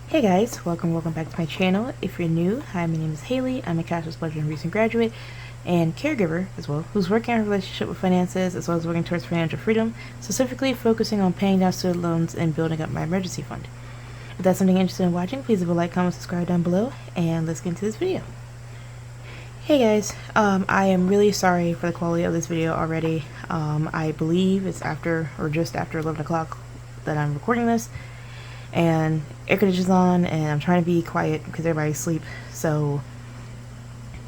Hey guys, welcome back to my channel. If you're new, hi, my name is Haley. I'm a cashless budget and recent graduate and caregiver as well, who's working on a relationship with finances as well as working towards financial freedom, specifically focusing on paying down student loans and building up my emergency fund. If that's something you're interested in watching, please leave a like, comment, subscribe down below, and let's get into this video. Hey guys, I am really sorry for the quality of this video already. I believe it's after or just after 11 o'clock that I'm recording this, and air conditioning's on and I'm trying to be quiet because everybody's asleep. So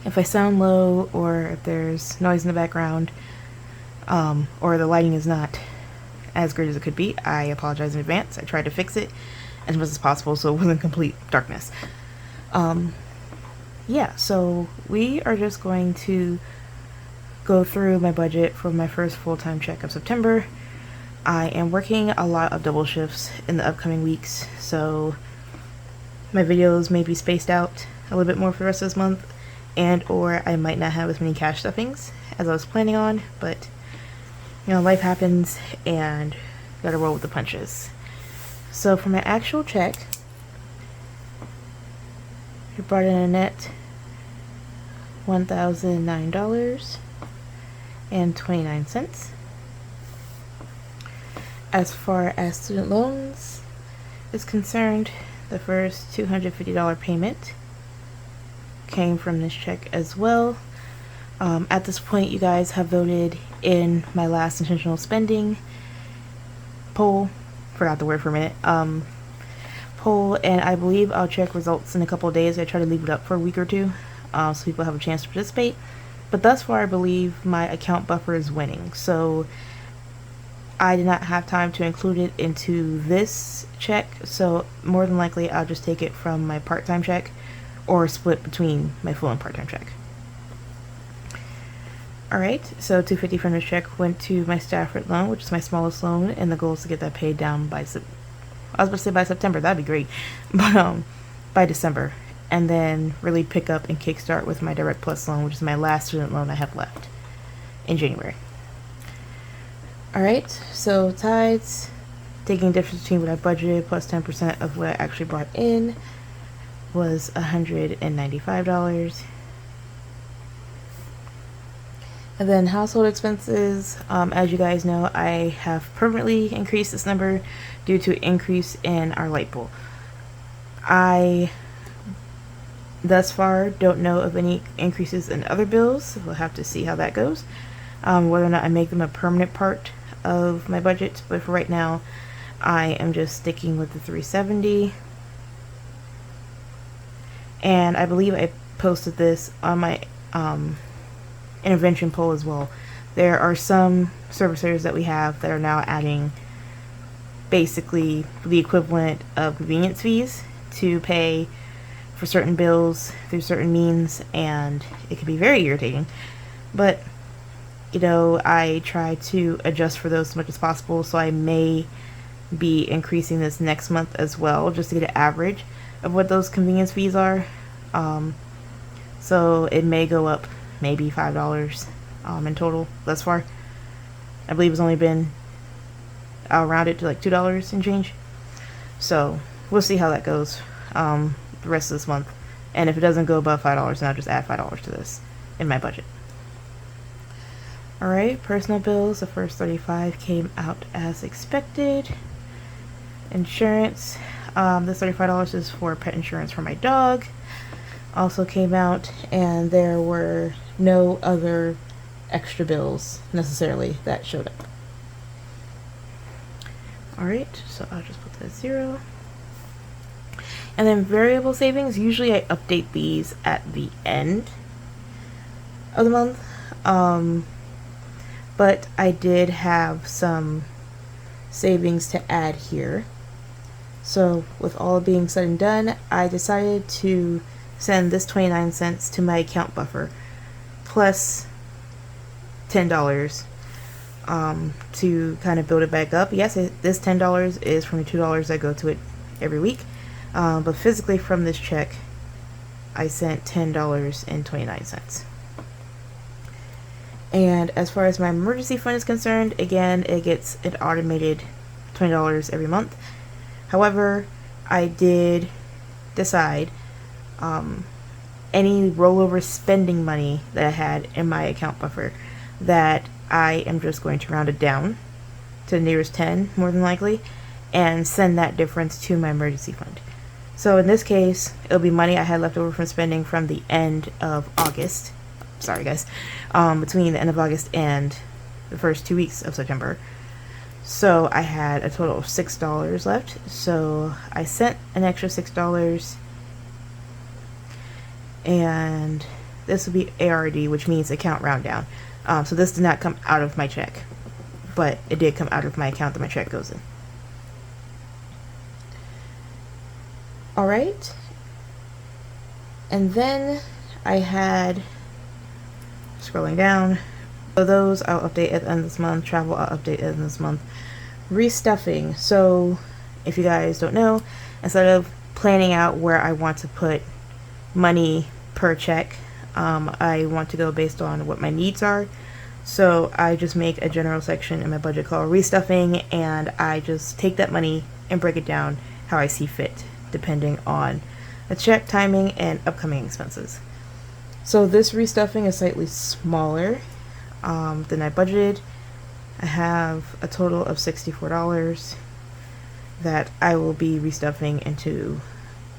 if I sound low or if there's noise in the background, or the lighting is not as great as it could be, I apologize in advance. I tried to fix it as much as possible so it wasn't complete darkness. Yeah, so we are just going to go through my budget for my first full-time check of September. I am working a lot of double shifts in the upcoming weeks, so my videos may be spaced out a little bit more for the rest of this month, and or I might not have as many cash stuffings as I was planning on, but you know, life happens and gotta roll with the punches. So for my actual check, it brought in a net $1,009.29. As far as student loans is concerned, the first $250 payment came from this check as well. At this point, you guys have voted in my last intentional spending poll. Forgot the word for a minute. Poll, and I believe I'll check results in a couple of days. I try to leave it up for a week or two so people have a chance to participate. But thus far, I believe my account buffer is winning. So I did not have time to include it into this check, so more than likely I'll just take it from my part-time check or split between my full and part-time check. Alright, so $250 from this check went to my Stafford loan, which is my smallest loan, and the goal is to get that paid down by, I was about to say by September, that'd be great, but by December, and then really pick up and kickstart with my Direct Plus loan, which is my last student loan I have left in January. Alright, so tithes, taking the difference between what I budgeted plus 10% of what I actually brought in, was $195. And then household expenses, as you guys know, I have permanently increased this number due to increase in our light bill. I thus far don't know of any increases in other bills. We'll have to see how that goes, whether or not I make them a permanent part of my budget, but for right now I am just sticking with the $370. And I believe I posted this on my intervention poll as well. There are some servicers that we have that are now adding basically the equivalent of convenience fees to pay for certain bills through certain means, and it can be very irritating, but you know, I try to adjust for those as much as possible, so I may be increasing this next month as well, just to get an average of what those convenience fees are. So it may go up maybe $5 in total thus far. I believe it's only been, I'll round it to like $2 and change. So we'll see how that goes the rest of this month. And if it doesn't go above $5, then I'll just add $5 to this in my budget. Alright, personal bills, the first 35 came out as expected. Insurance, this $35 is for pet insurance for my dog, also came out, and there were no other extra bills necessarily that showed up. Alright, so I'll just put that 0. And then variable savings, usually I update these at the end of the month. But I did have some savings to add here. So with all being said and done, I decided to send this 29 cents to my account buffer plus $10 to kind of build it back up. Yes, this $10 is from the $2 that go to it every week, but physically from this check I sent $10.29. And as far as my emergency fund is concerned, again, it gets an automated $20 every month. However, I did decide any rollover spending money that I had in my account buffer that I am just going to round it down to the nearest 10, more than likely, and send that difference to my emergency fund. So in this case, it'll be money I had left over from spending from the end of August. Sorry guys. Between the end of August and the first 2 weeks of September. So I had a total of $6 left. So I sent an extra $6, and this will be ARD, which means account round down. So this did not come out of my check, but it did come out of my account that my check goes in. Alright, and then I had, scrolling down, so those I'll update at the end of this month, travel I'll update at the end of this month. Restuffing, so if you guys don't know, instead of planning out where I want to put money per check, I want to go based on what my needs are. So I just make a general section in my budget called restuffing, and I just take that money and break it down how I see fit, depending on the check timing and upcoming expenses. So this restuffing is slightly smaller than I budgeted. I have a total of $64 that I will be restuffing into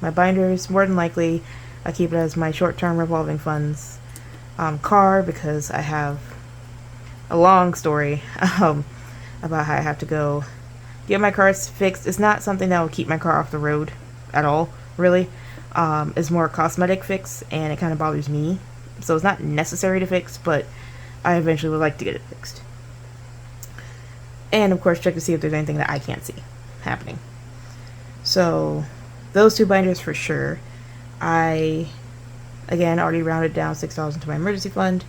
my binders. More than likely, I keep it as my short-term revolving funds car, because I have a long story about how I have to go get my car fixed. It's not something that will keep my car off the road at all, really. It's more a cosmetic fix, and it kind of bothers me, so it's not necessary to fix, but I eventually would like to get it fixed. And of course check to see if there's anything that I can't see happening. So those two binders for sure. I again already rounded down $6 into my emergency fund,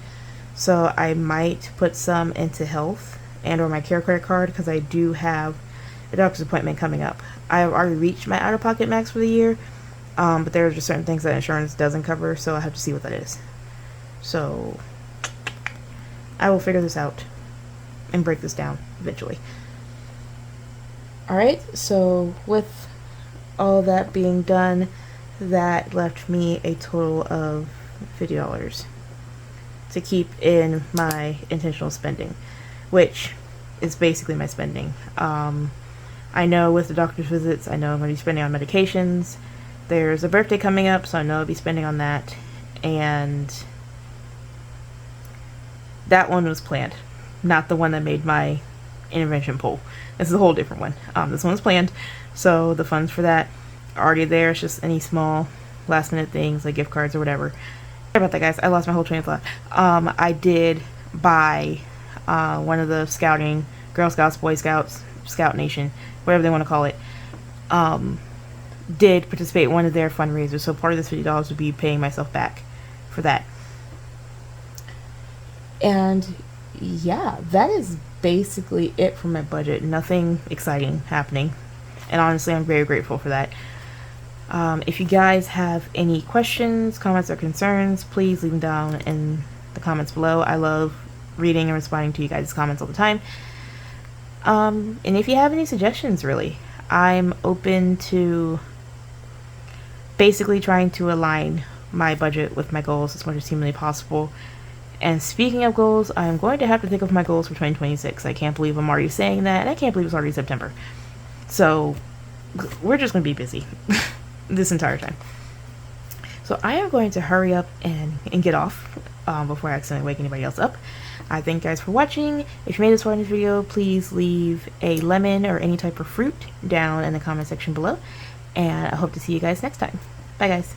so I might put some into health and or my care credit card, because I do have a doctor's appointment coming up. I have already reached my out-of-pocket max for the year, but there are just certain things that insurance doesn't cover, so I have to see what that is. So I will figure this out and break this down eventually. Alright, so with all that being done, that left me a total of $50 to keep in my intentional spending, which is basically my spending. I know with the doctor's visits, I know I'm going to be spending on medications. There's a birthday coming up, so I know I'll be spending on that. And that one was planned, not the one that made my intervention pool. This is a whole different one. This one was planned, so the funds for that are already there. It's just any small last minute things like gift cards or whatever. Sorry about that, guys. I lost my whole train of thought. I did buy one of the scouting, Girl Scouts, Boy Scouts, Scout Nation, whatever they want to call it, did participate in one of their fundraisers, so part of this $50 would be paying myself back for that. And yeah, that is basically it for my budget. Nothing exciting happening, and honestly I'm very grateful for that. If you guys have any questions, comments, or concerns, please leave them down in the comments below. I love reading and responding to you guys' comments all the time. And if you have any suggestions, really, I'm open to basically trying to align my budget with my goals as much as humanly possible. And speaking of goals, I'm going to have to think of my goals for 2026. I can't believe I'm already saying that, and I can't believe it's already September. So we're just going to be busy this entire time. So I am going to hurry up and get off before I accidentally wake anybody else up. I thank you guys for watching. If you made this far in this video, please leave a lemon or any type of fruit down in the comment section below. And I hope to see you guys next time. Bye, guys.